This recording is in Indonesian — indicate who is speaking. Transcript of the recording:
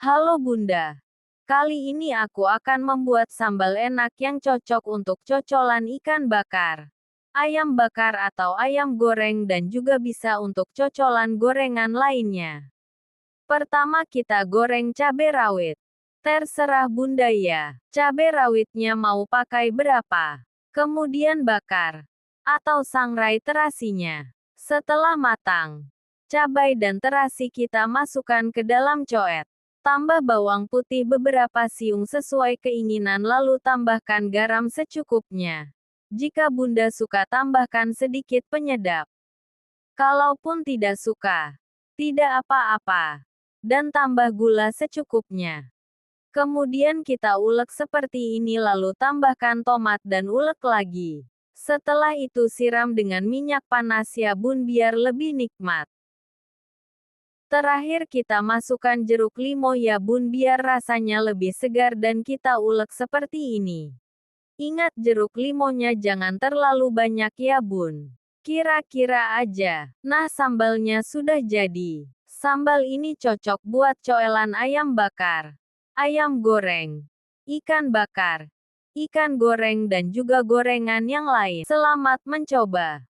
Speaker 1: Halo Bunda. Kali ini aku akan membuat sambal enak yang cocok untuk cocolan ikan bakar, ayam bakar atau ayam goreng dan juga bisa untuk cocolan gorengan lainnya. Pertama kita goreng cabai rawit. Terserah Bunda ya, cabai rawitnya mau pakai berapa. Kemudian bakar atau sangrai terasinya. Setelah matang, cabai dan terasi kita masukkan ke dalam coet. Tambah bawang putih beberapa siung sesuai keinginan lalu tambahkan garam secukupnya. Jika Bunda suka tambahkan sedikit penyedap. Kalaupun tidak suka, tidak apa-apa. Dan tambah gula secukupnya. Kemudian kita ulek seperti ini lalu tambahkan tomat dan ulek lagi. Setelah itu siram dengan minyak panas ya Bun biar lebih nikmat. Terakhir kita masukkan jeruk limau ya Bun biar rasanya lebih segar dan kita ulek seperti ini. Ingat jeruk limonya jangan terlalu banyak ya Bun. Kira-kira aja. Nah sambalnya sudah jadi. Sambal ini cocok buat coelan ayam bakar, ayam goreng, ikan bakar, ikan goreng dan juga gorengan yang lain. Selamat mencoba.